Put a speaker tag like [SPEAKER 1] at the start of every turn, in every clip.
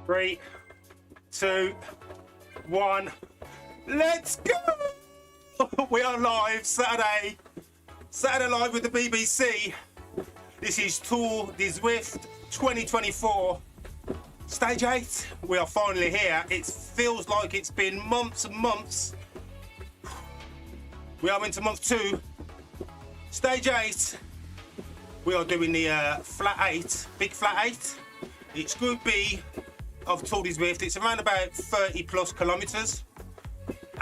[SPEAKER 1] 3, 2, 1. Let's go! We are live Saturday live with the BBC. This is Tour De Zwift 2024, stage 8. We are finally here. It feels like it's been months and months. We are into month 2, stage 8. We are doing the flat 8, big flat 8. It's Group B of Tour De Zwift. It's around about 30 plus kilometres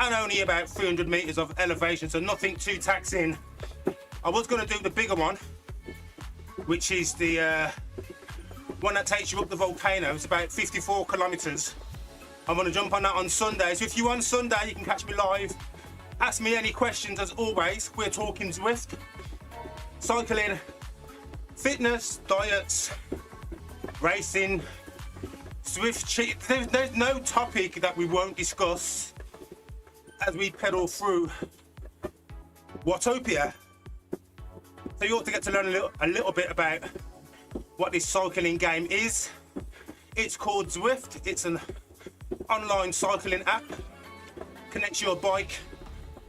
[SPEAKER 1] and only about 300 metres of elevation, so nothing too taxing. I was going to do the bigger one, which is the one that takes you up the volcano. It's about 54 kilometres. I'm going to jump on that on Sunday. So if you're on Sunday, you can catch me live. Ask me any questions as always. We're talking Zwift, cycling, fitness, diets, racing, Zwift. There's no topic that we won't discuss as we pedal through Watopia. So you ought to get to learn a little bit about what this cycling game is. It's called Zwift. It's an online cycling app. Connects your bike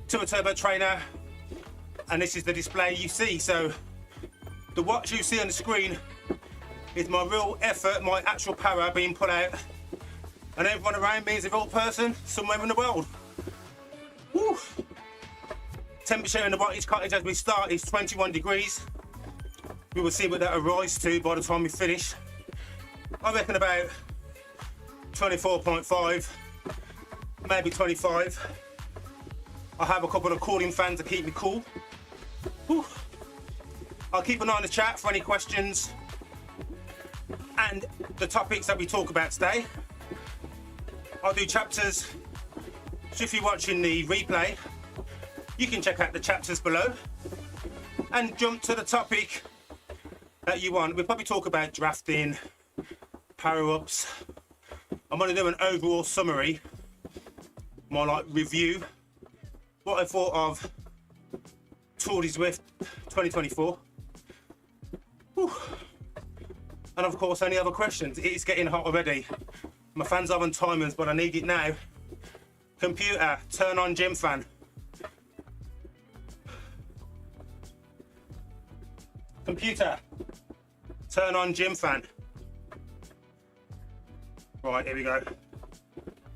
[SPEAKER 1] to a turbo trainer, and this is the display you see. So the watch you see on the screen is my real effort, my actual power being put out, and everyone around me is a real person somewhere in the world. Woo. Temperature in the Wattage cottage as we start is 21 degrees. We will see what that will rise to by the time we finish. I reckon about 24.5, maybe 25. I have a couple of cooling fans to keep me cool. Whew. I'll keep an eye on the chat for any questions and the topics that we talk about today. I'll do chapters, so if you're watching the replay, you can check out the chapters below and jump to the topic that you want. We'll probably talk about drafting, power-ups. I'm going to do an overall summary, more like review, what I thought of Tour De Zwift 2024. Whew. And of course, any other questions? It's getting hot already. My fan's on timers, but I need it now. Computer, turn on gym fan. Computer, turn on gym fan. Right, here we go.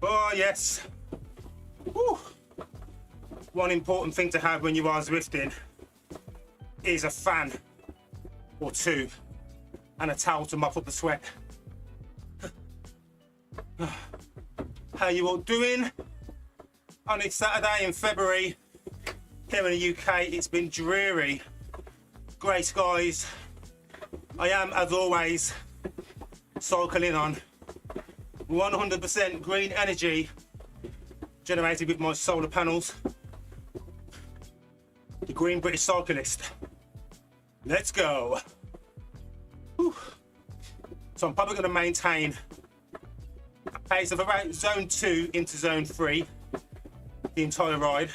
[SPEAKER 1] Oh, yes. Whew. One important thing to have when you are Zwifting is a fan or two and a towel to mop up the sweat. How you all doing? On this Saturday in February, here in the UK, it's been dreary. Grey skies. I am, as always, cycling on 100% green energy generated with my solar panels. The Green British Cyclist. Let's go. Whew. So I'm probably going to maintain a pace of about zone 2 into zone 3 the entire ride.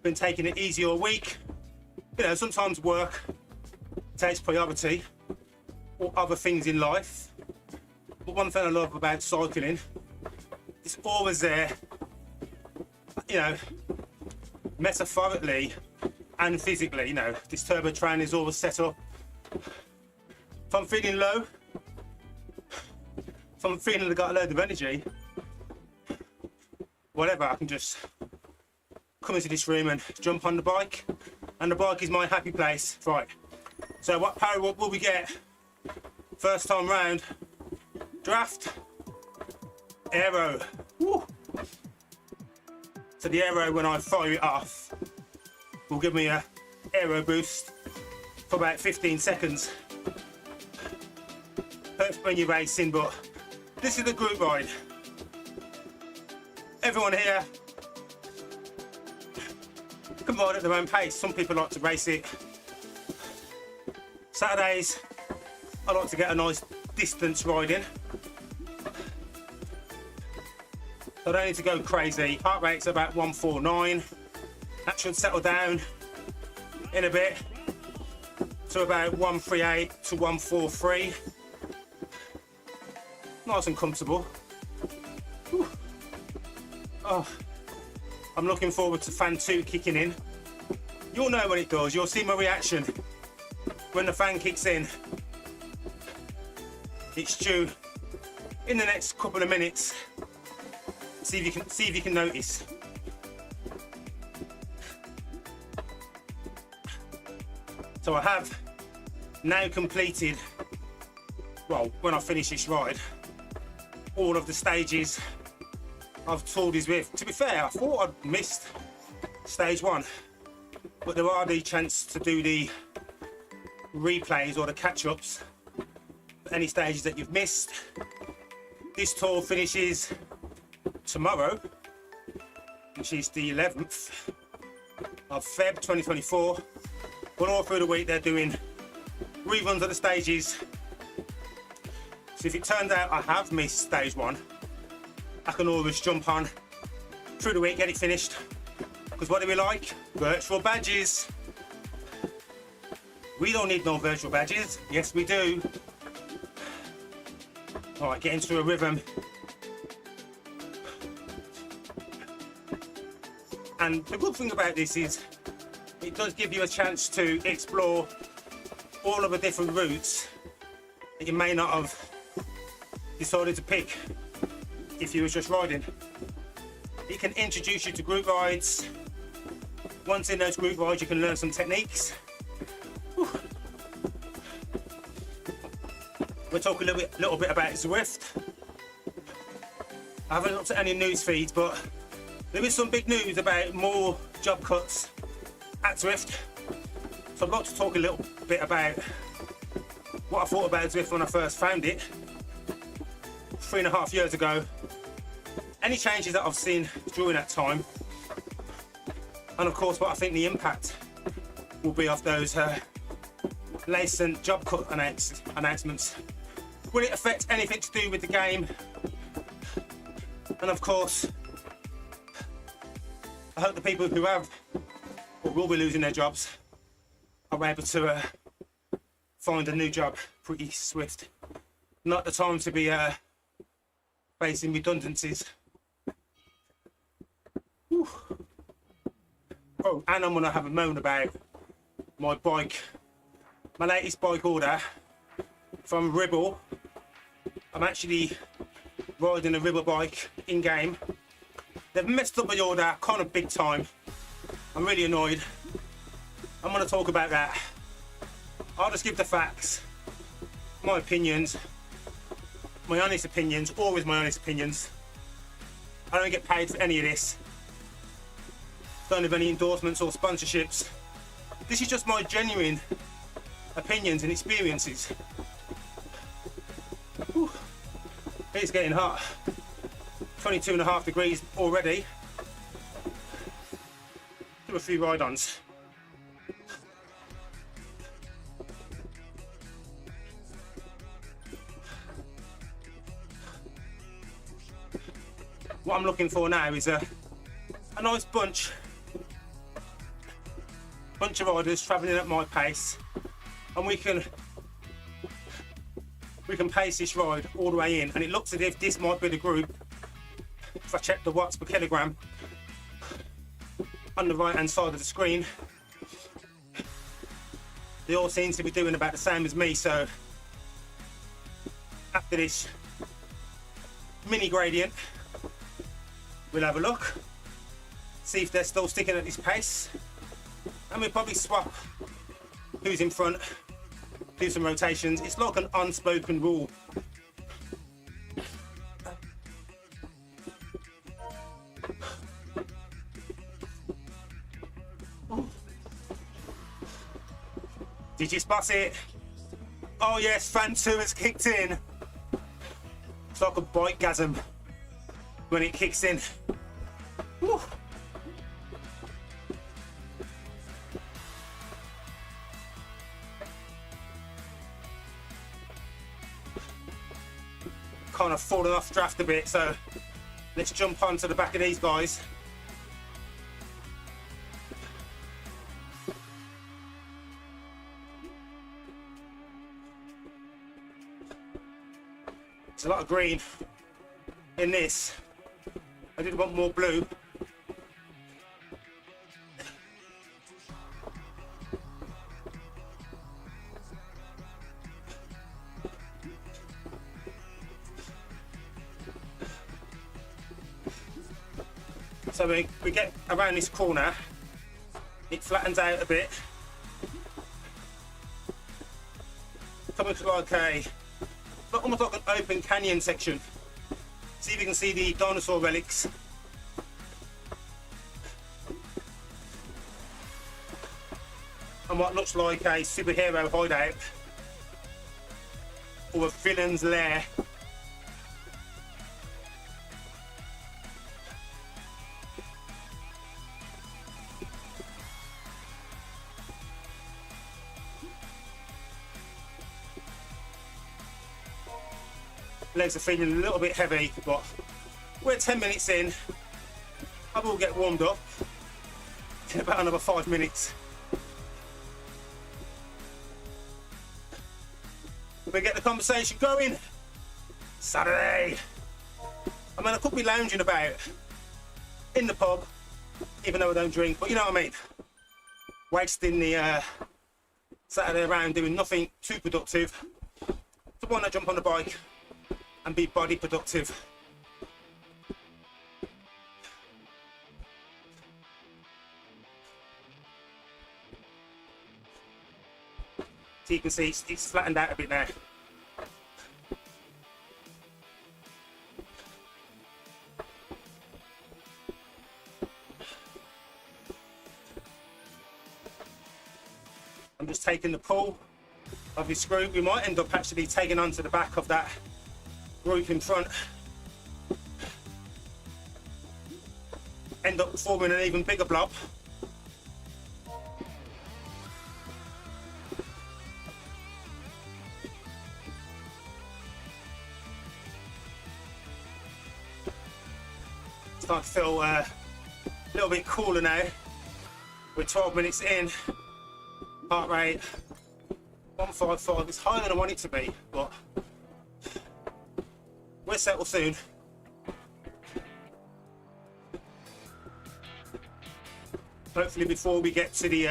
[SPEAKER 1] Been taking it easy all week. You know, sometimes work takes priority or other things in life. But one thing I love about cycling, it's always there, you know, metaphorically and physically. You know, this turbo train is always set up. If I'm feeling low, if I'm feeling I've got a load of energy, whatever, I can just come into this room and jump on the bike, and the bike is my happy place. Right, so what power will we get first time round? Draft, aero. Woo. So the aero, when I fire it off, will give me a aero boost for about 15 seconds. Hurts when you're racing, but this is the group ride. Everyone here can ride at their own pace. Some people like to race it. Saturdays, I like to get a nice distance riding. I don't need to go crazy. Heart rate's about 149. That should settle down in a bit to about 138 to 143. nice and comfortable. Whew. Oh, I'm looking forward to fan 2 kicking in. You'll know when it does, you'll see my reaction when the fan kicks in. It's due in the next couple of minutes. See if you can notice. So I have now completed, well, when I finish this ride, all of the stages of Tour De Zwift. To be fair, I thought I'd missed stage 1, but there are the chance to do the replays or the catch-ups for any stages that you've missed. This tour finishes tomorrow, which is the 11th of Feb 2024. But all through the week they're doing reruns of the stages. So if it turns out I have missed stage 1, I can always jump on through the week, get it finished. Because what do we like? Virtual badges. We don't need no virtual badges. Yes, we do. All right, get into a rhythm. And the good thing about this is it does give you a chance to explore all of the different routes that you may not have decided to pick if you were just riding. It can introduce you to group rides. Once in those group rides, you can learn some techniques. Whew. We'll talk a little bit about Zwift. I haven't looked at any news feeds, but there is some big news about more job cuts at Zwift. So I'd like to talk a little bit about what I thought about Zwift when I first found it 3.5 years ago. Any changes that I've seen during that time, and of course what I think the impact will be of those recent job cut announcements. Will it affect anything to do with the game? And of course, I hope the people who have or will be losing their jobs are able to find a new job pretty swift. Not the time to be facing redundancies. Whew. Oh, and I'm gonna have a moan about my bike, my latest bike order from Ribble. I'm actually riding a Ribble bike in game. They've messed up my order kind of big time. I'm really annoyed. I'm going to talk about that. I'll just give the facts, my opinions, my honest opinions, always my honest opinions. I don't get paid for any of this. Don't have any endorsements or sponsorships. This is just my genuine opinions and experiences. Whew. It's getting hot. 22.5 degrees already. Do a few ride-ons. What I'm looking for now is a nice bunch of riders travelling at my pace, and we can pace this ride all the way in. And it looks as if this might be the group. If I check the watts per kilogram on the right hand side of the screen, they all seem to be doing about the same as me. So after this mini gradient, we'll have a look, see if they're still sticking at this pace, and we'll probably swap who's in front, do some rotations. It's like an unspoken rule. Did you spot it? Oh yes, fan 2 has kicked in. It's like a bike-gasm when it kicks in. Woo. Kind of fallen off draft a bit, so let's jump onto the back of these guys. There's a lot of green in this. I did want more blue. So we get around this corner, it flattens out a bit. Coming to like almost like an open canyon section. See if you can see the dinosaur relics. And what looks like a superhero hideout or a villain's lair. Legs are feeling a little bit heavy, but we're 10 minutes in. I will get warmed up in about another 5 minutes. We get the conversation going. Saturday. I mean, I could be lounging about in the pub, even though I don't drink, but you know what I mean. Wasting the Saturday around doing nothing too productive. So why not jump on the bike and be body productive? So you can see it's flattened out a bit now. I'm just taking the pull of this group. We might end up actually taking onto the back of that group in front. End up forming an even bigger blob. Starting to feel a little bit cooler now. We're 12 minutes in. Heart rate 155. It's higher than I want it to be, but we'll settle soon. Hopefully before we get to the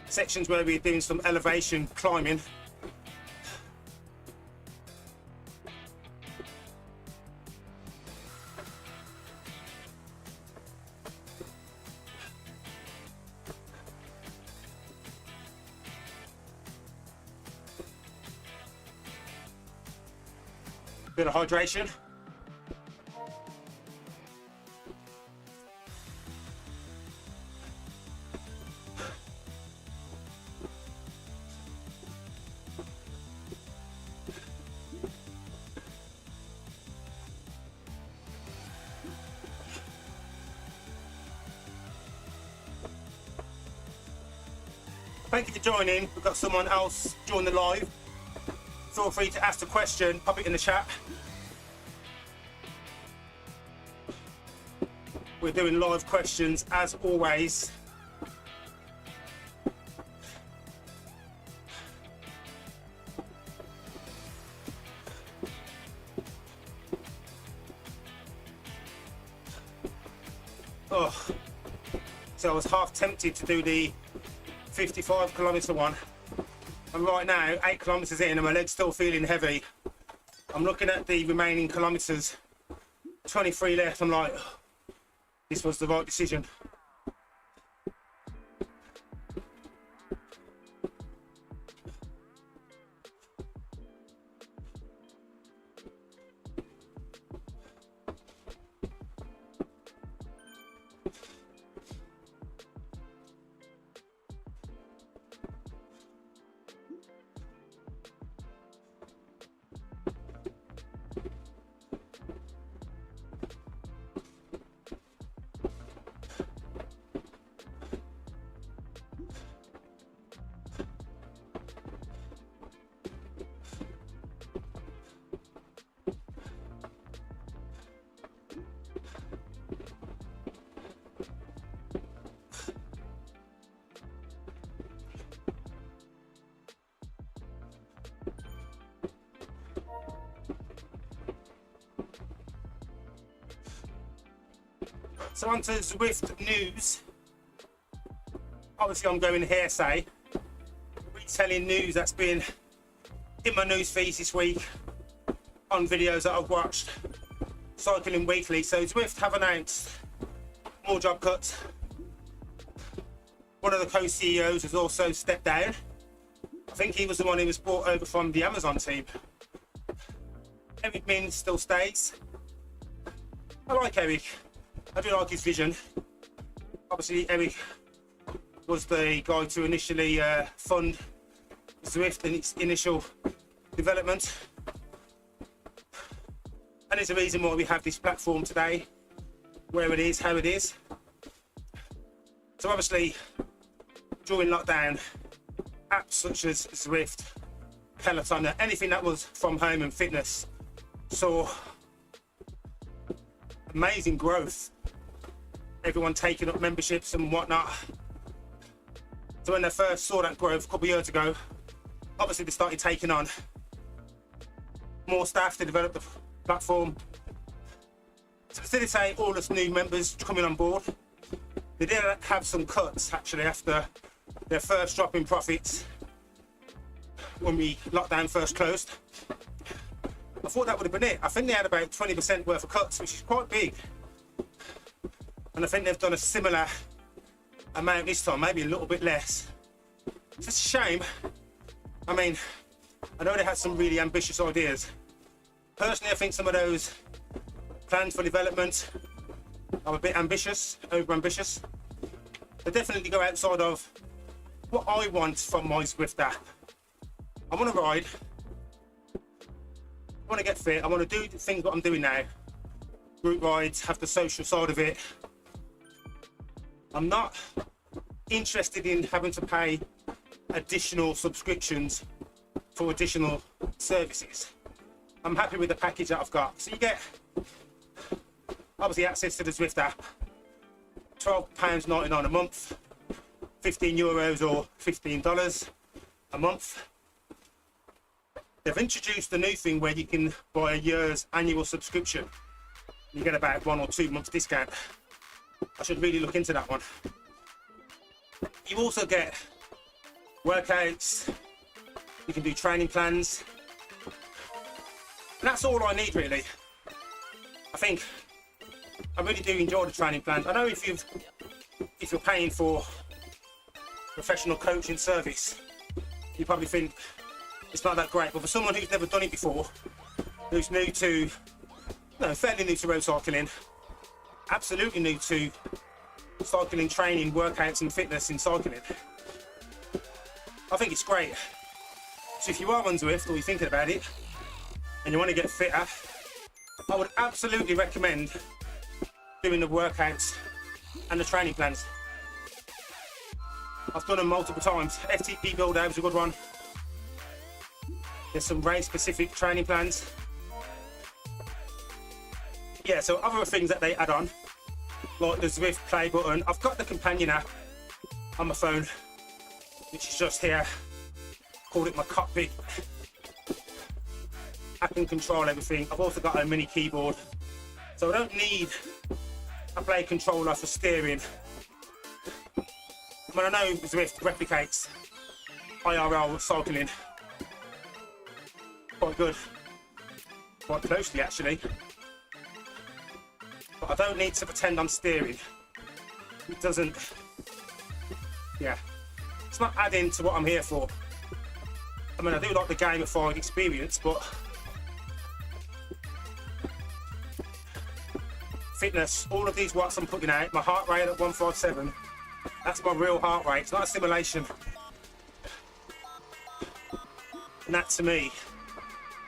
[SPEAKER 1] sections where we're doing some elevation climbing. Bit of hydration. Thank you for joining. We've got someone else join the live. Feel free to ask a question, pop it in the chat. We're doing live questions as always. Oh, so I was half tempted to do the 55-kilometre one. And right now, 8 kilometres in and my leg's still feeling heavy. I'm looking at the remaining kilometres, 23 left. I'm like, this was the right decision. So on to Zwift news. Obviously I'm going hearsay, retelling news that's been in my news feeds this week on videos that I've watched, Cycling Weekly. So Zwift have announced more job cuts. One of the co-CEOs has also stepped down. I think he was the one who was brought over from the Amazon team. Eric Min still stays. I like Eric. I do like his vision. Obviously Eric was the guy to initially fund Zwift in its initial development. And there's a reason why we have this platform today, where it is, how it is. So obviously, during lockdown, apps such as Zwift, Peloton, anything that was from home and fitness saw amazing growth. Everyone taking up memberships and whatnot. So when they first saw that growth a couple of years ago, obviously they started taking on more staff to develop the platform to facilitate all the new members coming on board. They did have some cuts actually after their first drop in profits when lockdown first closed. I thought that would have been it. I think they had about 20% worth of cuts, which is quite big. And I think they've done a similar amount this time, maybe a little bit less. It's just a shame. I mean, I know they had some really ambitious ideas. Personally, I think some of those plans for development are a bit ambitious, over-ambitious. They definitely go outside of what I want from my Zwift app. I want to ride, I want to get fit, I want to do the things that I'm doing now. Group rides, have the social side of it. I'm not interested in having to pay additional subscriptions for additional services. I'm happy with the package that I've got. So you get obviously access to the Zwift app, £12.99 a month, €15 or $15 a month. They've introduced a new thing where you can buy a year's annual subscription. You get about 1 or 2 months discount. I should really look into that one. You also get workouts, you can do training plans, and that's all I need really. I think I really do enjoy the training plans. I know if you're paying for professional coaching service, you probably think it's not that great, but for someone who's never done it before, who's new to, fairly new to road cycling, absolutely new to cycling training, workouts and fitness in cycling, I think it's great. So if you are on Zwift or you're thinking about it and you want to get fitter, I would absolutely recommend doing the workouts and the training plans. I've done them multiple times. FTP Build Out was a good one. There's some race specific training plans. Yeah, so other things that they add on, like the Zwift play button. I've got the companion app on my phone, which is just here. Called it my cockpit. I can control everything. I've also got a mini keyboard, so I don't need a play controller for steering. I mean, I know Zwift replicates IRL cycling quite good, quite closely actually, but I don't need to pretend I'm steering. It doesn't, it's not adding to what I'm here for. I mean, I do like the gamified experience, but fitness, all of these watts I'm putting out, my heart rate at 157, that's my real heart rate. It's not a simulation. And that to me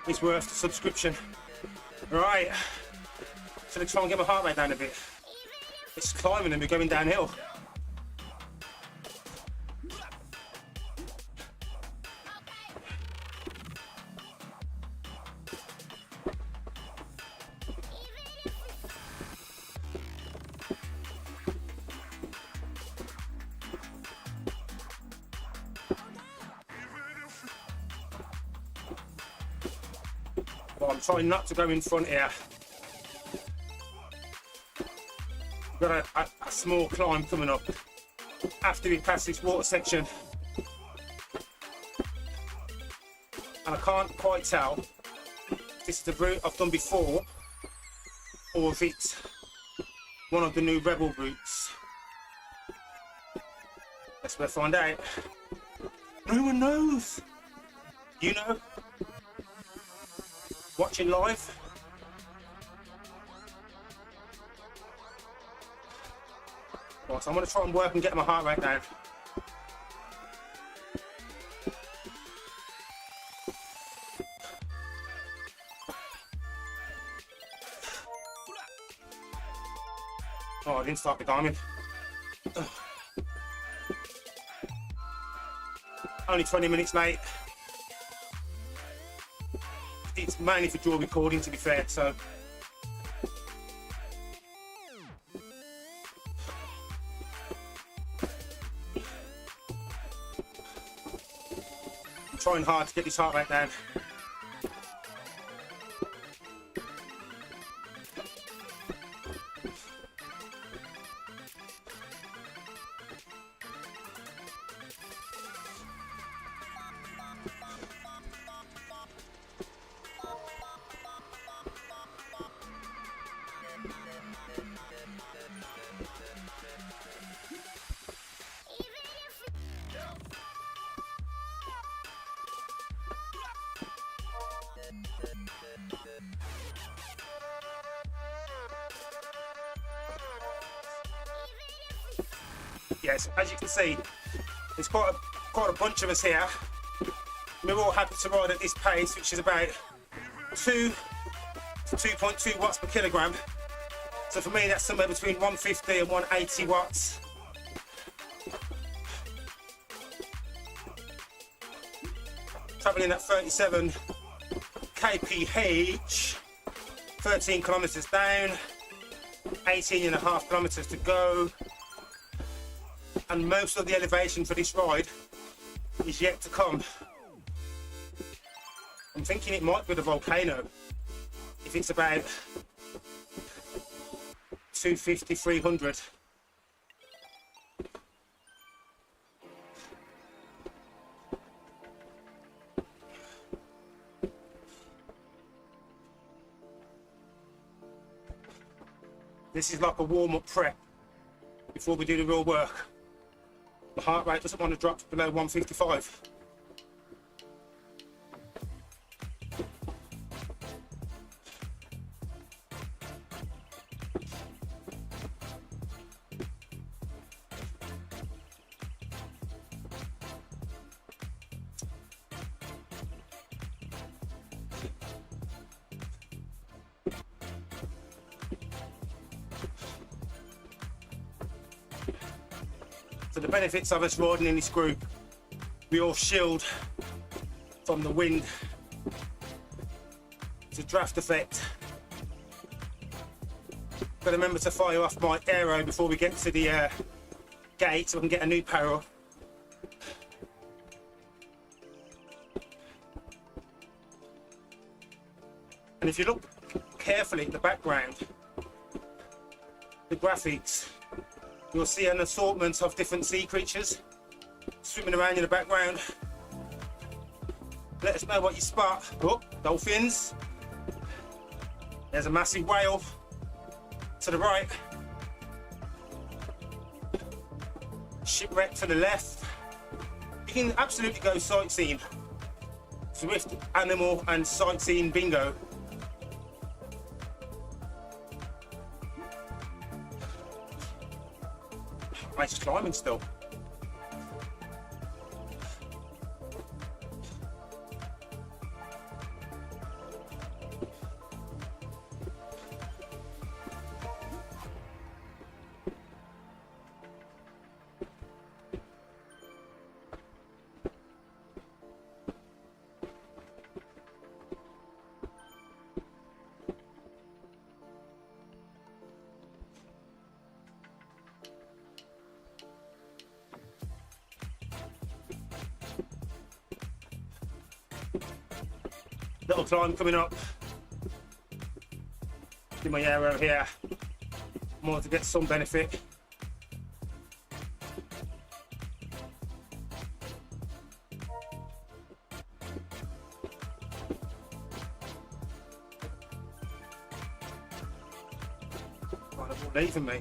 [SPEAKER 1] is worth the subscription. Right, so let's try and get my heart rate down a bit. It's climbing and we're going downhill. Well, I'm trying not to go in front here. Got a small climb coming up after we pass this water section. And I can't quite tell if this is the route I've done before or if it's one of the new Rebel routes. Let's go find out. No one knows. You know? Watching live. Right, so I'm going to try and work and get my heart rate down. Oh, I didn't start the diamond. Only 20 minutes late. It's mainly for dual recording, to be fair, so. I'm trying hard to get this heart rate down. Yes, as you can see, there's quite a bunch of us here. We're all happy to ride at this pace, which is about 2 to 2.2 watts per kilogram. So for me, that's somewhere between 150 and 180 watts. Traveling at 37 kph, 13 kilometers down, 18.5 kilometers to go. And most of the elevation for this ride is yet to come. I'm thinking it might be the volcano. If it's about 250, 300. This is like a warm-up prep before we do the real work. The heart rate doesn't want to drop below 155. So the benefits of us riding in this group, we all shield from the wind, to draft effect. Got to remember to fire off my aero before we get to the gate so I can get a new power up. And if you look carefully at the background, the graphics, you'll see an assortment of different sea creatures swimming around in the background. Let us know what you spot. Oh, dolphins. There's a massive whale to the right. Shipwreck to the left. You can absolutely go sightseeing. Zwift animal and sightseeing bingo. Nice climbing still. Little climb coming up. Do my aero here. more to get some benefit. Oh, they're all leaving me.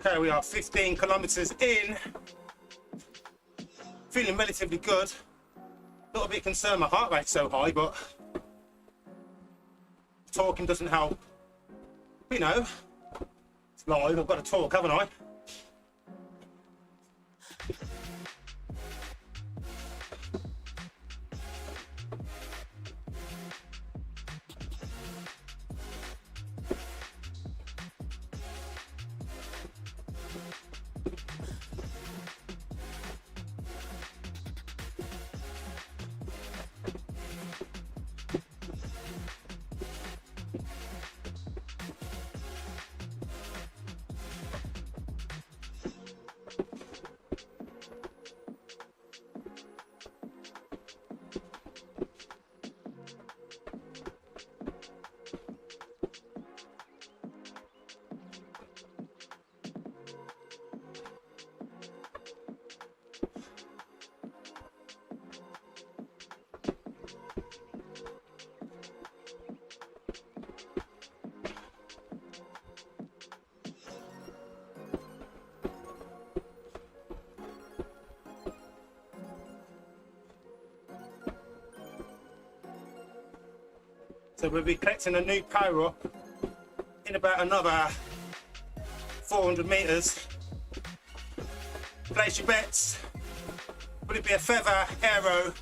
[SPEAKER 1] Okay, we are 15 kilometers in. Feeling relatively good. A little bit concerned my heart rate's so high, but talking doesn't help. But, you know, it's live, I've got to talk, haven't I? So we'll be collecting a new power up in about another 400 meters. Place your bets. Will it be a feather, aero,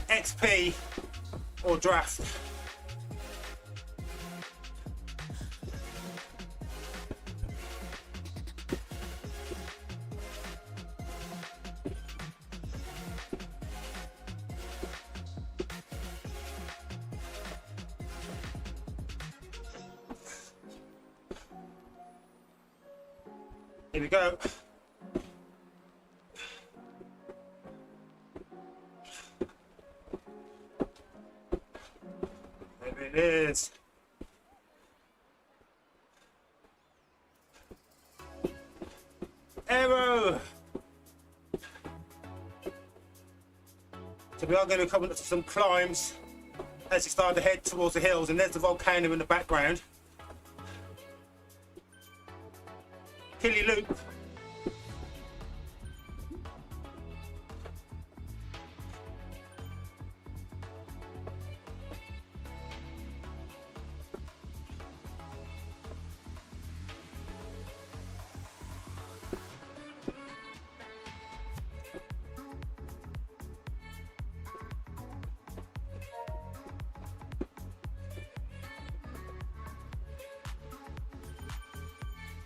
[SPEAKER 1] XP, or draft? Here we go. There it is. Aero. So we are going to come up to some climbs as you start to head towards the hills, and there's the volcano in the background. Hilly loop.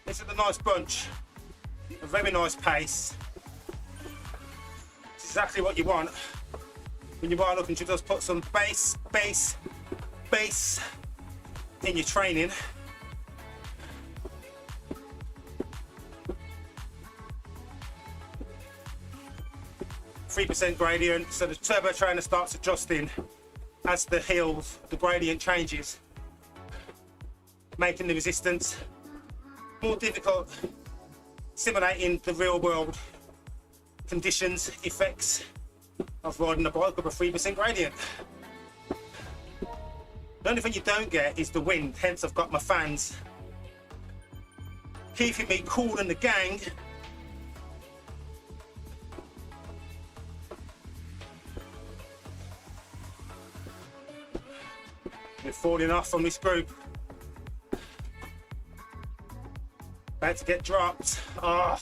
[SPEAKER 1] This is a nice bunch, a very nice pace. It's exactly what you want when you are looking to just put some base in your training. %3 gradient, so the turbo trainer starts adjusting as the hills, the gradient changes, making the resistance more difficult, simulating the real world conditions, effects of riding a bike with a 3% gradient. The only thing you don't get is the wind, hence I've got my fans keeping me cool in the gang. We're falling off from this group. About to get dropped. Oh.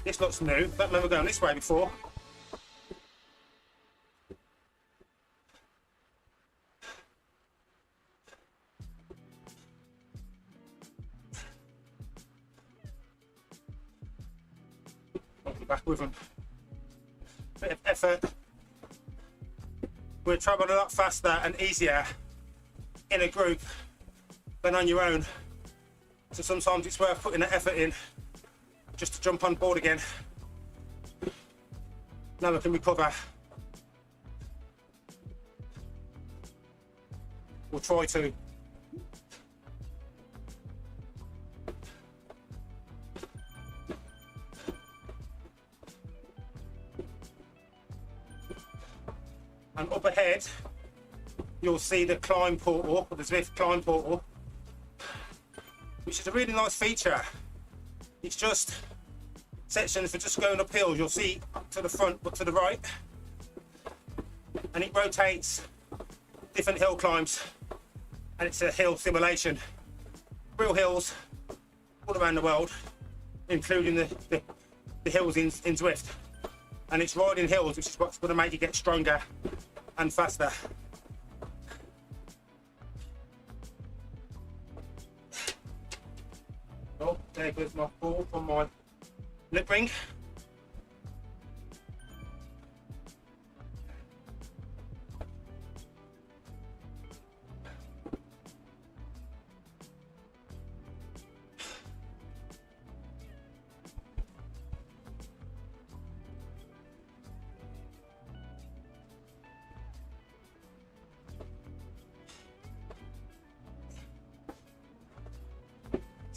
[SPEAKER 1] This looks new. Don't remember going this way before. I'll be back with them. Bit of effort. We'll travel a lot faster and easier in a group than on your own. So sometimes it's worth putting the effort in just to jump on board again. Now we can recover. We'll try to. And up ahead, you'll see the climb portal, or the Zwift climb portal, which is a really nice feature. It's just sections for just going up hills. You'll see up to the front, but to the right, and it rotates different hill climbs, and it's a hill simulation. Real hills all around the world, including the hills in Zwift. And it's riding hills, which is what's going to make you get stronger and faster. Oh, there goes my ball from my lip ring.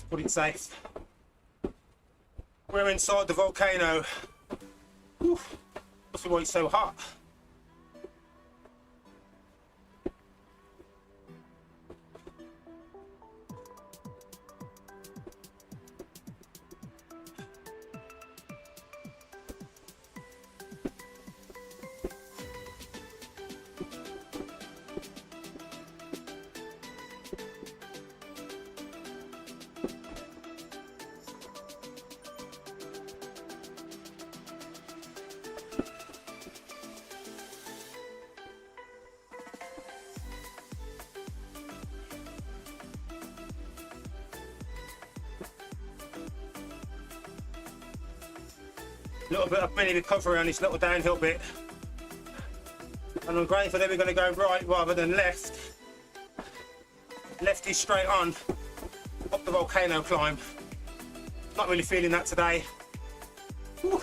[SPEAKER 1] Put it safe. We're inside the volcano. Whew. Must be why it's so hot. A little bit of mini recovery on this little downhill bit, and I'm grateful that we're going to go right rather than left. Left is straight on up the volcano climb. Not really feeling that today. Whew.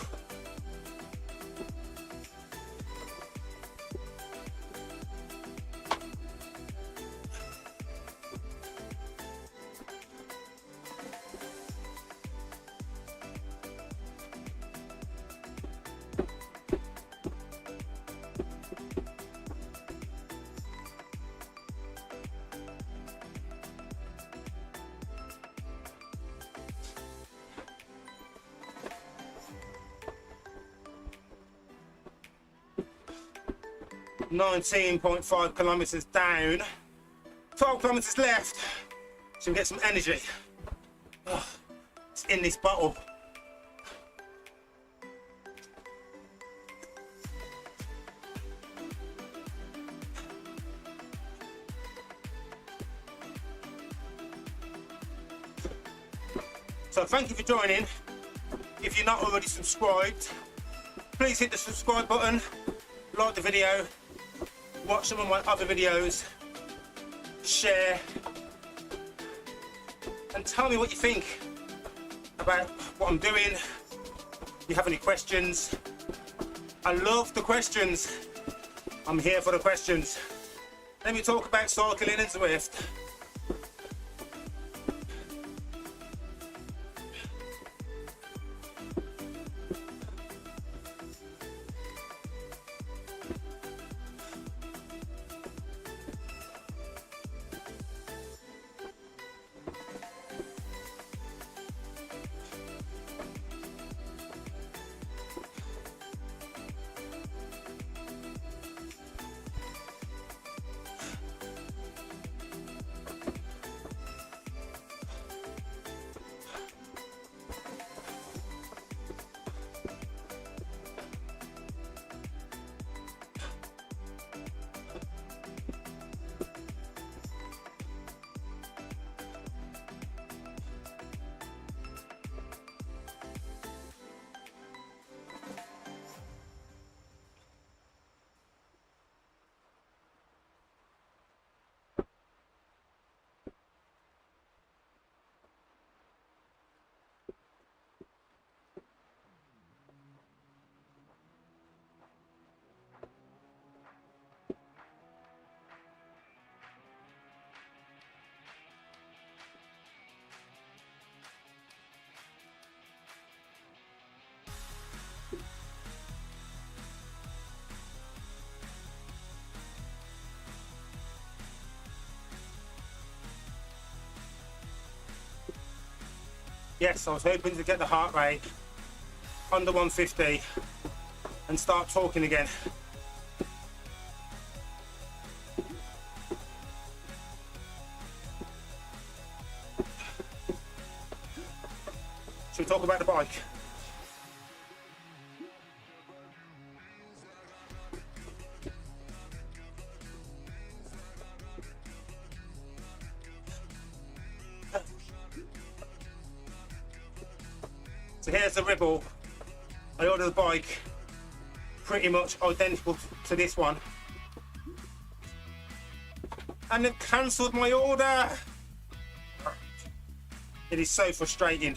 [SPEAKER 1] .5 kilometers down, 12 kilometers left, so we get some energy. Oh, it's in this bottle. So thank you for joining. If you're not already subscribed, please hit the subscribe button, like the video, watch some of my other videos, share, and tell me what you think about what I'm doing. If you have any questions, I love the questions. I'm here for the questions. Let me talk about cycling and Zwift. Yes, I was hoping to get the heart rate under 150 and start talking again. Should we talk about the bike? So here's the Ribble. I ordered the bike pretty much identical to this one, and they've cancelled my order. It is so frustrating.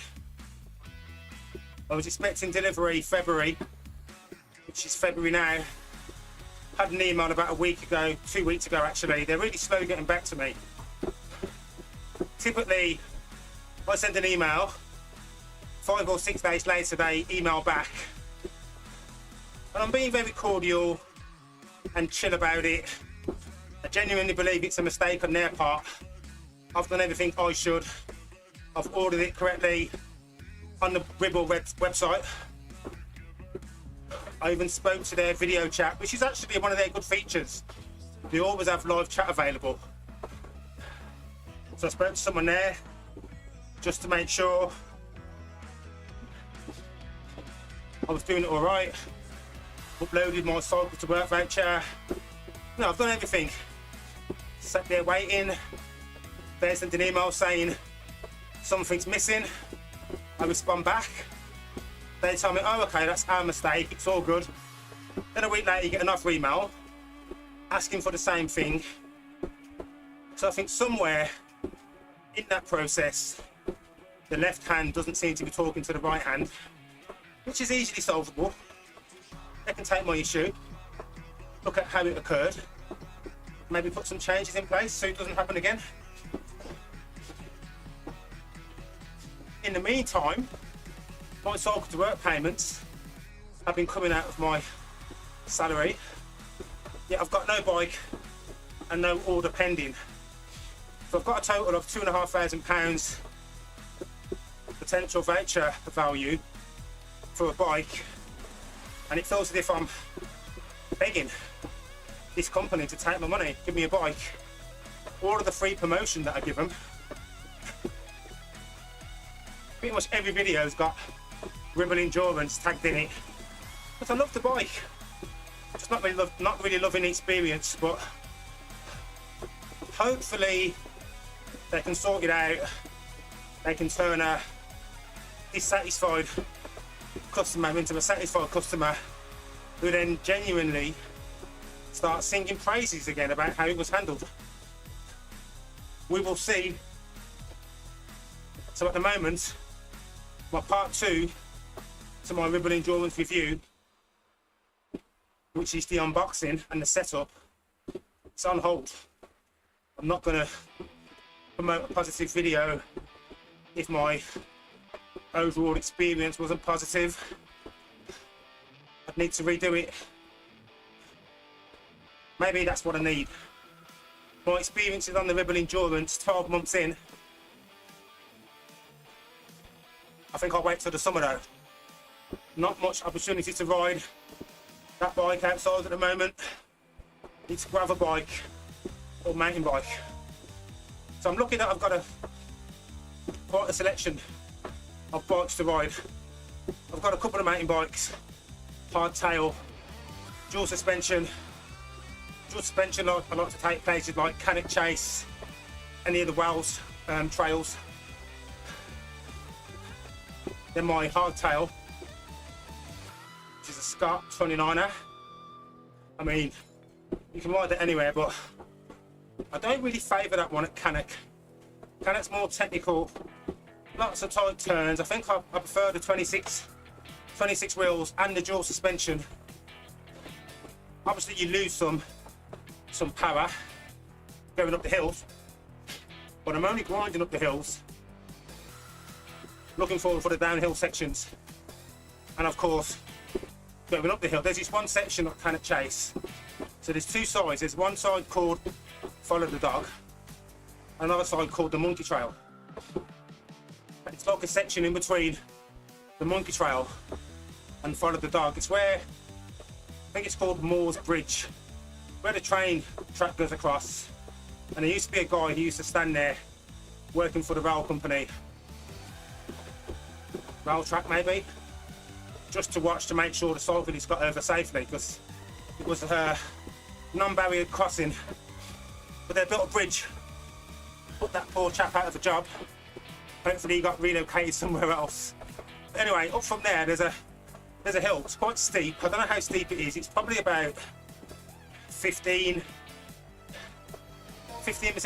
[SPEAKER 1] I was expecting delivery February, which is February now. Had an email about a week ago, 2 weeks ago actually. They're really slow getting back to me. Typically, I send an email, 5 or 6 days later they email back. And I'm being very cordial and chill about it. I genuinely believe it's a mistake on their part. I've done everything I should. I've ordered it correctly on the Ribble website. I even spoke to their video chat, which is actually one of their good features. They always have live chat available. So I spoke to someone there just to make sure I was doing it all right. Uploaded my cycle to work voucher. No, I've done everything. Sat there waiting. They sent an email saying something's missing. I respond back. They tell me, oh, okay, that's our mistake, it's all good. Then a week later, you get another email asking for the same thing. So I think somewhere in that process, the left hand doesn't seem to be talking to the right hand, which is easily solvable. They can take my issue, look at how it occurred, maybe put some changes in place so it doesn't happen again. In the meantime, my cycle to work payments have been coming out of my salary. Yet I've got no bike and no order pending. So I've got a total of £2,500 potential voucher value for a bike, and it feels as if I'm begging this company to take my money, give me a bike. All of the free promotion that I give them. Pretty much every video's got Ribble Endurance tagged in it. But I love the bike. Just not really loving the experience, but hopefully they can sort it out. They can turn a dissatisfied customer into a satisfied customer who then genuinely starts singing praises again about how it was handled. We will see. So at the moment, my part 2 to my Ribble Endurance review, which is the unboxing and the setup, it's on hold. I'm not going to promote a positive video if my overall experience wasn't positive. I'd need to redo it. Maybe that's what I need. My experiences on the Ribble Endurance 12 months in, I think I'll wait till the summer though. Not much opportunity to ride that bike outside at the moment. It's a gravel bike or mountain bike. So I'm lucky that I've got quite a selection of bikes to ride. I've got a couple of mountain bikes, hardtail, dual suspension. Dual suspension I like to take places like Cannock Chase, any of the Wells trails. Then my hardtail, which is a Scott 29er. I mean, you can ride that anywhere, but I don't really favour that one at Cannock. Cannock's more technical, lots of tight turns. I think I prefer the 26 wheels and the dual suspension. Obviously you lose some power going up the hills, but I'm only grinding up the hills, looking forward for the downhill sections. And of course, going up the hill, there's this one section of Cannock Chase. So there's two sides. There's one side called Follow the Dog, another side called the Monkey Trail. And it's It's like a section in between the monkey trail and Follow the Dog. It's where, I think it's called Moore's Bridge, where the train track goes across. And there used to be a guy who used to stand there working for the rail company, rail track maybe, just to watch to make sure the cyclists got over safely, because it was a non-barrier crossing. But they built a bridge, put that poor chap out of a job. Hopefully he got relocated somewhere else. But anyway, up from there, there's a hill. It's quite steep. I don't know how steep it is. It's probably about 15%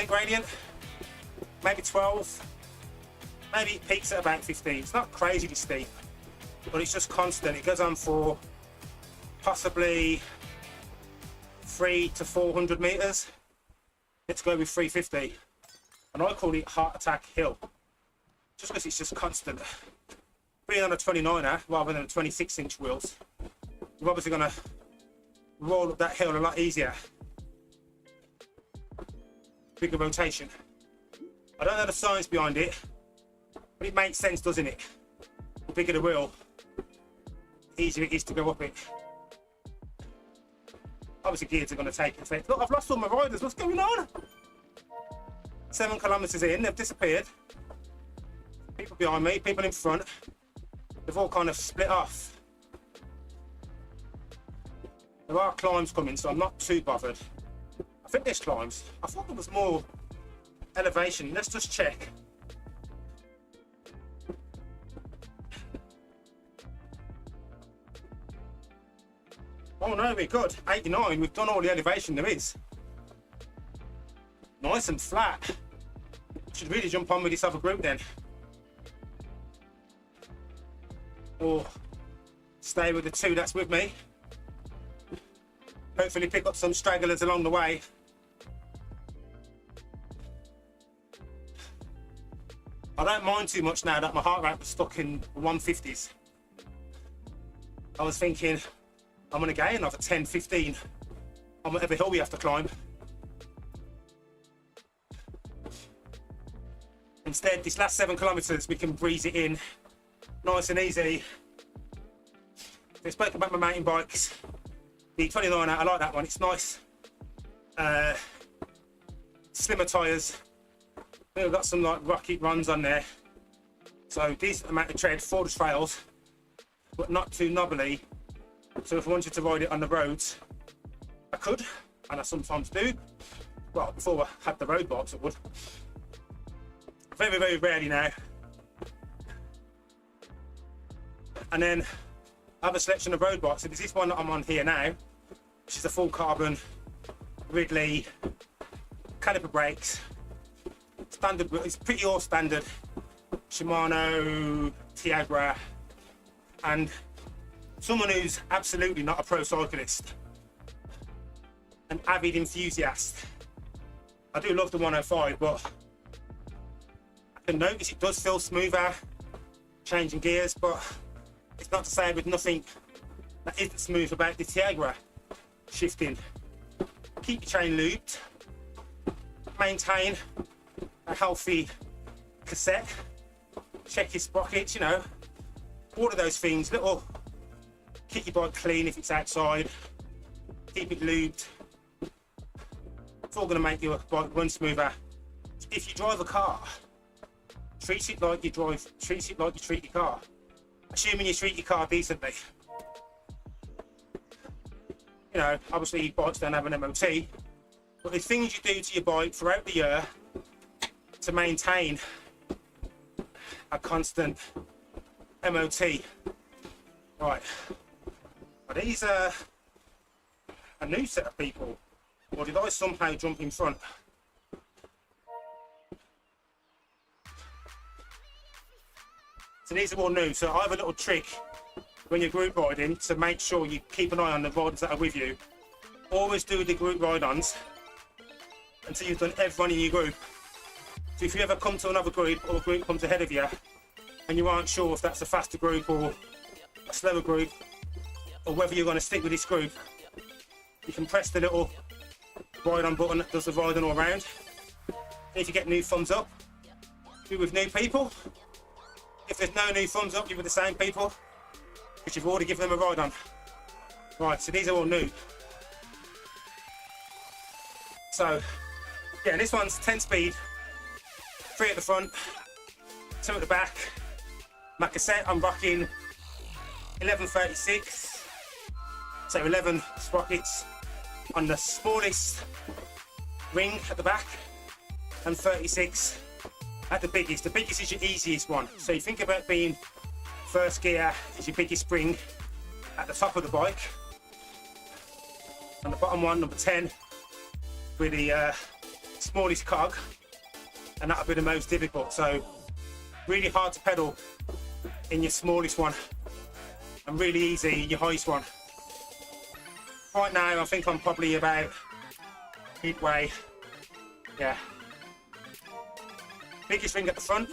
[SPEAKER 1] gradient, maybe 12. Maybe it peaks at about 15. It's not crazily steep, but it's just constant. It goes on for possibly 300 to 400 meters. Let's go with 350. And I call it Heart Attack Hill, just because it's just constant. Being on a 29er rather than a 26-inch wheels, you're obviously going to roll up that hill a lot easier. Bigger rotation. I don't know the science behind it, but it makes sense, doesn't it? The bigger the wheel, the easier it is to go up it. Obviously gears are going to take effect. Look, I've lost all my riders. What's going on? 7 kilometers in, they've disappeared. People behind me, people in front, they've all kind of split off. There are climbs coming, so I'm not too bothered. I think there's climbs. I thought there was more elevation. Let's just check. Oh no, we're good. 89, we've done all the elevation there is. Nice and flat. Should really jump on with this other group then. Or stay with the 2 that's with me. Hopefully pick up some stragglers along the way. I don't mind too much now that my heart rate was stuck in the 150s. I was thinking, I'm going to gain another 10, 15 on whatever hill we have to climb. Instead, this last 7 kilometers, we can breeze it in nice and easy. I spoke about my mountain bikes. The 29er, I like that one. It's nice. Slimmer tyres. We've got some like rocket runs on there. So decent amount of tread for the trails, but not too knobbly. So if I wanted to ride it on the roads, I could, and I sometimes do. Well, before I had the road bikes, I would. Very, very rarely now. And then I have a selection of road bikes. So there's this one that I'm on here now, which is a full carbon Ridley caliper brakes. Standard, it's pretty all standard. Shimano, Tiagra, and someone who's absolutely not a pro cyclist, an avid enthusiast. I do love the 105, but I can notice it does feel smoother, changing gears, but it's not to say with nothing that isn't smooth about the Tiagra shifting. Keep your chain looped, maintain a healthy cassette, check your sprockets, you know, all of those things. Little, keep your bike clean if it's outside, keep it lubed. It's all going to make your bike run smoother. If you drive a car, treat it like you treat your car, assuming you treat your car decently. You know, obviously bikes don't have an MOT, but there's things you do to your bike throughout the year to maintain a constant MOT. Right, are these a new set of people, or did I somehow jump in front? So these are all new, so I have a little trick when you're group riding to make sure you keep an eye on the riders that are with you. Always do the group ride-ons until you've done everyone in your group. So if you ever come to another group, or a group comes ahead of you, and you aren't sure if that's a faster group or a slower group, or whether you're going to stick with this group, you can press the little ride-on button that does the riding all around. And if you get new thumbs up, do with new people, If there's no new thumbs up, you're with the same people, because you've already given them a ride on. Right, so these are all new. So, yeah, this one's 10 speed, 3 at the front, 2 at the back. My cassette, I'm rocking 1136, so 11 sprockets on the smallest ring at the back, and 36 at the biggest. The biggest is your easiest one. So you think about being first gear is your biggest spring at the top of the bike. And the bottom one, number 10, with the smallest cog, and that'll be the most difficult. So really hard to pedal in your smallest one, and really easy in your highest one. Right now, I think I'm probably about midway. Yeah. Biggest ring at the front.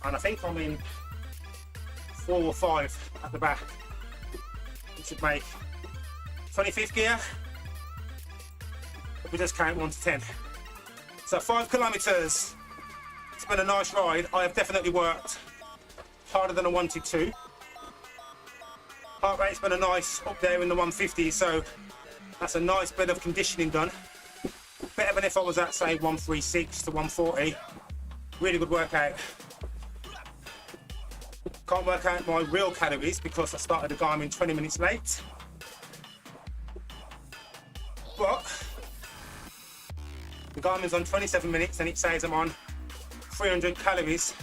[SPEAKER 1] And I think I'm in 4 or 5 at the back, which should make 25th gear. We just count 1 to 10. So 5 kilometers. It's been a nice ride. I have definitely worked harder than I wanted to. Heart rate's been a nice up there in the 150s, so that's a nice bit of conditioning done. Better than if I was at, say, 136 to 140. Really good workout. Can't work out my real calories because I started the Garmin 20 minutes late. But the Garmin's on 27 minutes and it says I'm on 300 calories.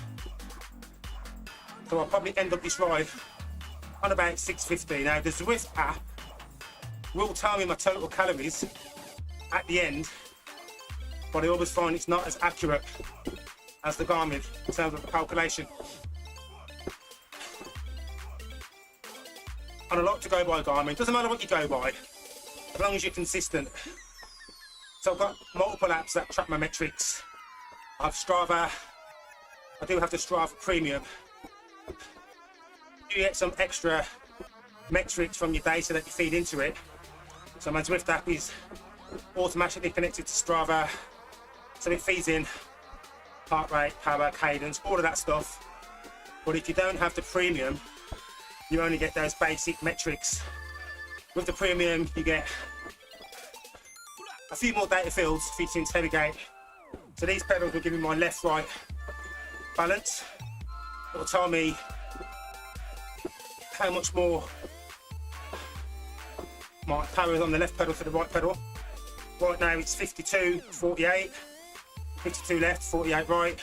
[SPEAKER 1] So I'll probably end up this ride on about 650. Now the Zwift app will tell me my total calories at the end, but I always find it's not as accurate as the Garmin in terms of the calculation. And I like to go by Garmin. Doesn't matter what you go by, as long as you're consistent. So I've got multiple apps that track my metrics. I have Strava. I do have the Strava Premium. You get some extra metrics from your data that you feed into it. So my Zwift app is automatically connected to Strava, so it feeds in heart rate, power, cadence, all of that stuff. But if you don't have the Premium, you only get those basic metrics. With the Premium, you get a few more data fields for you to interrogate. So these pedals will give me my left-right balance. It will tell me how much more my power is on the left pedal to the right pedal. Right now it's 52, 48, 52 left, 48 right.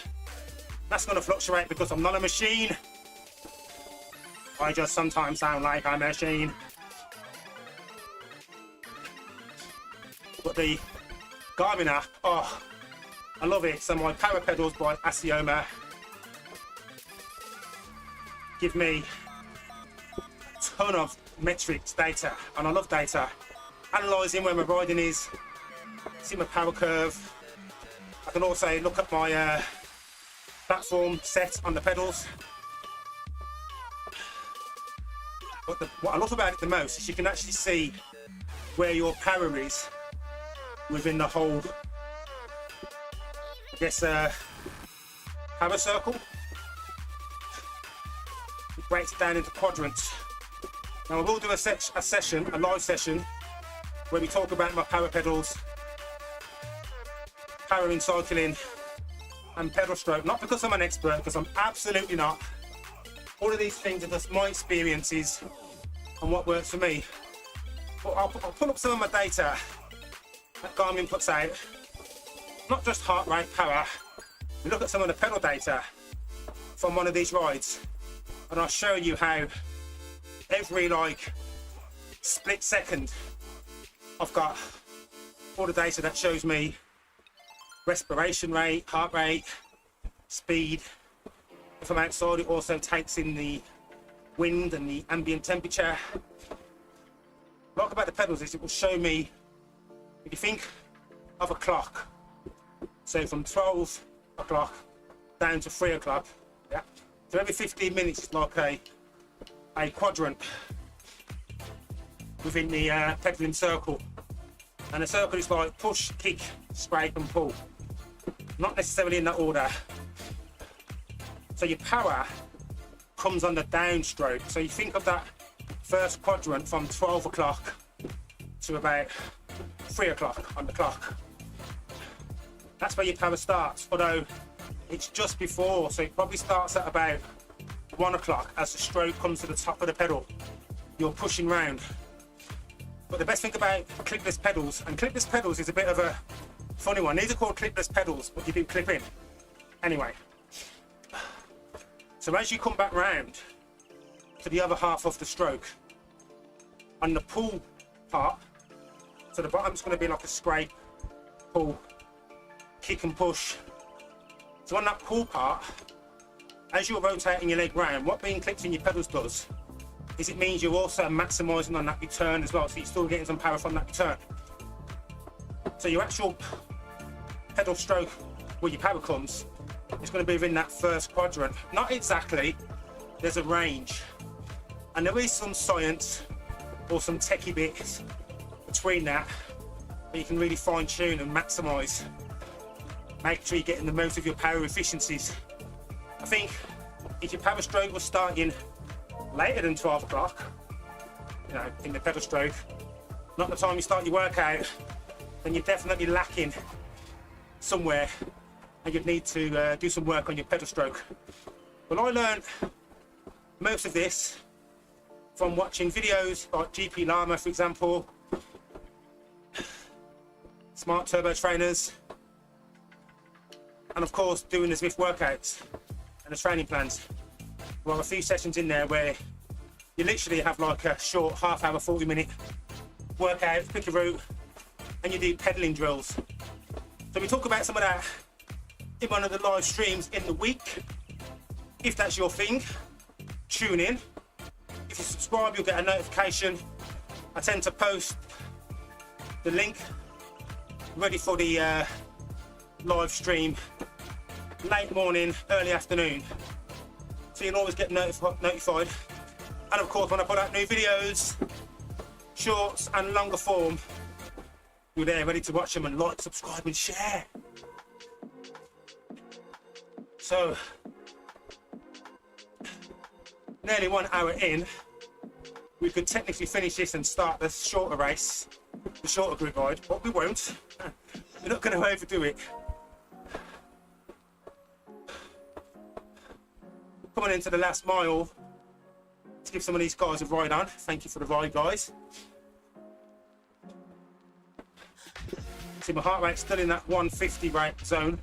[SPEAKER 1] That's going to fluctuate because I'm not a machine. I just sometimes sound like I'm a machine. But the Garmin app, oh, I love it. So my power pedals by Assioma give me a ton of metrics, data, and I love data. Analysing where my riding is, see my power curve. I can also look at my platform set on the pedals. But what I love about it the most is you can actually see where your power is within the whole, I guess, power circle. It breaks it down into quadrants. Now I will do a session, a live session, where we talk about my power pedals, power in cycling, and pedal stroke. Not because I'm an expert, because I'm absolutely not. All of these things are just my experiences and what works for me. But I'll pull up some of my data that Garmin puts out. Not just heart rate, power. We look at some of the pedal data from one of these rides, and I'll show you how every split second I've got all the data that shows me respiration rate, heart rate, speed. If I'm outside, it also takes in the wind and the ambient temperature. What I like about the pedals is it will show me, if you think of a clock, so from 12 o'clock down to 3 o'clock, yeah. So every 15 minutes is like a quadrant within the pedaling circle. And a circle is like push, kick, scrape and pull. Not necessarily in that order. So your power comes on the downstroke. So you think of that first quadrant from 12 o'clock to about 3 o'clock on the clock. That's where your power starts, although it's just before, so it probably starts at about 1 o'clock as the stroke comes to the top of the pedal. You're pushing round. But the best thing about clipless pedals, and clipless pedals is a bit of a funny one. These are called clipless pedals, but you do clip in. Anyway. So as you come back round to the other half of the stroke, on the pull part, so the bottom's going to be like a scrape, pull, kick and push. So on that pull part, as you're rotating your leg round, what being clipped in your pedals does is it means you're also maximising on that return as well, so you're still getting some power from that return. So your actual pedal stroke, where your power comes, is going to be within that first quadrant. Not exactly, there's a range. And there is some science or some techie bits between that you can really fine tune and maximise. Make sure you're getting the most of your power efficiencies. I think if your power stroke was starting later than 12 o'clock, you know, in the pedal stroke, not the time you start your workout, then you're definitely lacking somewhere and you'd need to do some work on your pedal stroke. Well, I learned most of this from watching videos like GP Llama, for example, Smart Turbo Trainers, and of course doing the Zwift workouts and the training plans. We'll have a few sessions in there where you literally have like a short half-hour, 40-minute workout, pick a route, and you do pedaling drills. So we talk about some of that in one of the live streams in the week. If that's your thing, tune in. If you subscribe, you'll get a notification. I tend to post the link ready for the live stream late morning, early afternoon, so you'll always get notified. And of course, when I put out new videos, shorts and longer form, you're there ready to watch them and like, subscribe and share. So nearly 1 hour in, we could technically finish this and start the shorter race, the shorter group ride, but we won't. We're not going to overdo it. Coming into the last mile to give some of these guys a ride on. Thank you for the ride, guys. See, my heart rate's still in that 150 rate zone.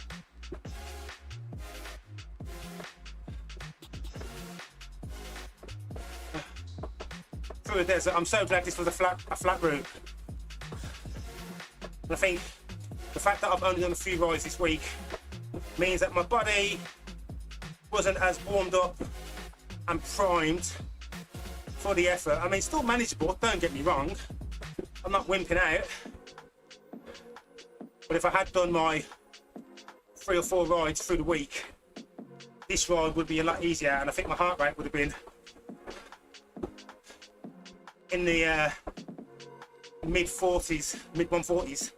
[SPEAKER 1] Through the desert, I'm so glad this was a flat route. And I think the fact that I've only done a few rides this week means that my body wasn't as warmed up and primed for the effort. I mean, it's still manageable, don't get me wrong. I'm not wimping out. But if I had done my 3 or 4 rides through the week, this ride would be a lot easier, and I think my heart rate would have been in the mid-40s, mid-140s.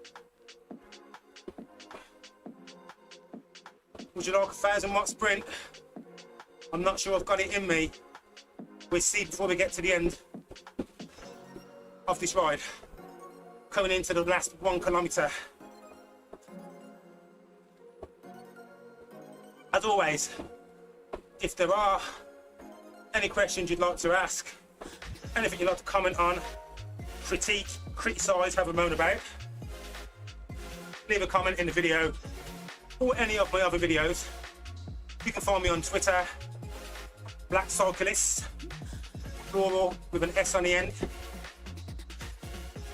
[SPEAKER 1] Would you like a 1,000-watt sprint? I'm not sure I've got it in me. We'll see before we get to the end of this ride. Coming into the last 1 kilometre. As always, if there are any questions you'd like to ask, anything you'd like to comment on, critique, criticise, have a moan about, leave a comment in the video or any of my other videos. You can find me on Twitter, Black Cyclists, plural with an S on the end.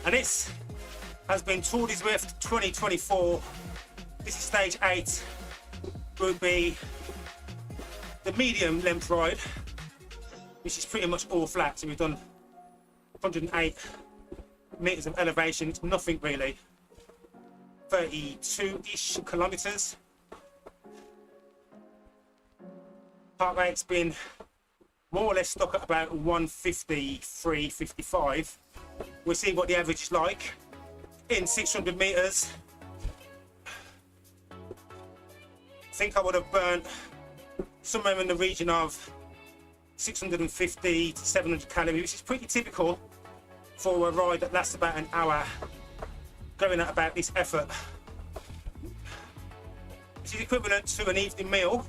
[SPEAKER 1] And this has been Tour De Zwift 2024. This is stage 8, Group B, the medium length ride, which is pretty much all flat. So we've done 108 meters of elevation. It's nothing really. 32-ish kilometers. Heart rate's been more or less stuck at about 153, 55. We'll see what the average is like. in 600 meters. I think I would have burnt somewhere in the region of 650 to 700 calories, which is pretty typical for a ride that lasts about an hour, going at about this effort. This is equivalent to an evening meal.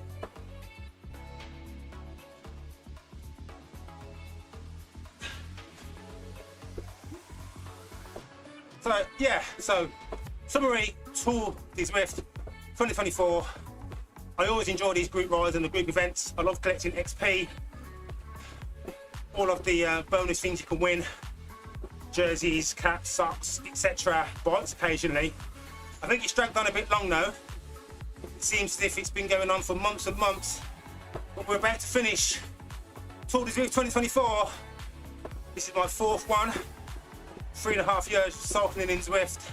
[SPEAKER 1] So yeah, so summary, Tour De Zwift 2024. I always enjoy these group rides and the group events. I love collecting XP, all of the bonus things you can win, jerseys, caps, socks, etc. Bikes occasionally. I think it's dragged on a bit long though. It seems as if it's been going on for months and months, but we're about to finish Tour De Zwift 2024. This is my fourth one. 3.5 years cycling in Zwift.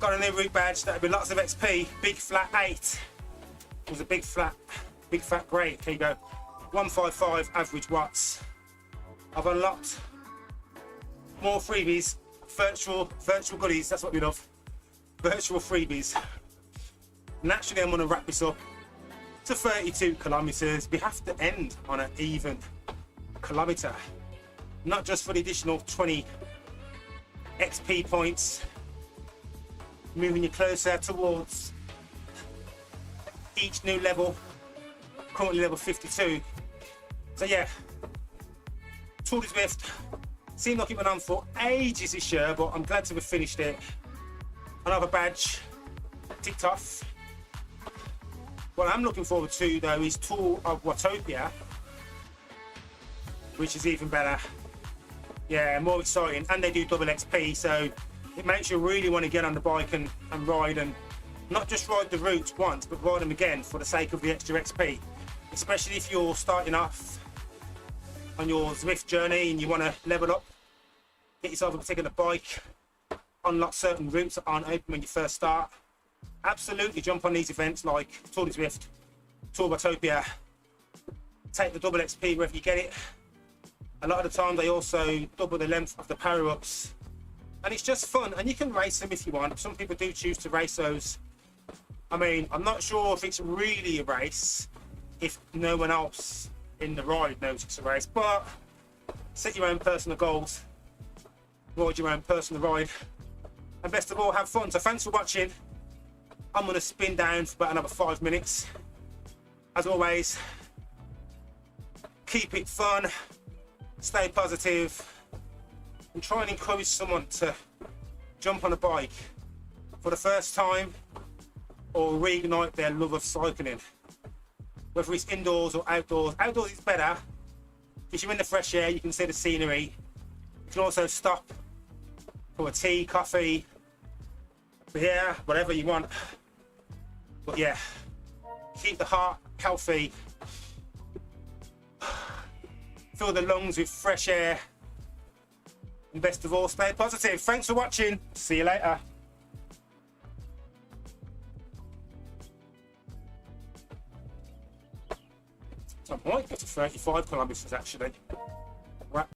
[SPEAKER 1] Got a new route badge, that'll be lots of XP. Big flat 8. It was a big fat grey. Here you go. 155 average watts. I've unlocked more freebies, virtual goodies. That's what we love. Virtual freebies. Naturally, I'm going to wrap this up to 32 kilometers. We have to end on an even kilometer, not just for the additional 20 XP points, moving you closer towards each new level. Currently level 52. So yeah, Tour De Zwift seemed like it went on for ages this year, but I'm glad to have finished it. Another badge ticked off. What I'm looking forward to though is Tour of Watopia, which is even better. Yeah, more exciting, and they do double XP, so it makes you really want to get on the bike and ride, and not just ride the routes once, but ride them again for the sake of the extra XP. Especially if you're starting off on your Zwift journey and you want to level up, get yourself a particular bike, unlock certain routes that aren't open when you first start. Absolutely jump on these events like Tour De Zwift, Tour Watopia, take the double XP wherever you get it. A lot of the time they also double the length of the power-ups, and it's just fun, and you can race them if you want. Some people do choose to race those. I mean, I'm not sure if it's really a race if no one else in the ride knows it's a race, but set your own personal goals, ride your own personal ride, and best of all, have fun. So thanks for watching. I'm going to spin down for about another 5 minutes. As always, keep it fun, stay positive, and try and encourage someone to jump on a bike for the first time or reignite their love of cycling. Whether it's indoors or outdoors. Outdoors is better because you're in the fresh air, you can see the scenery. You can also stop for a tea, coffee, beer, whatever you want. But yeah, keep the heart healthy. Fill the lungs with fresh air. And best of all, stay positive. Thanks for watching. See you later. So I might get to 35 kilometers actually.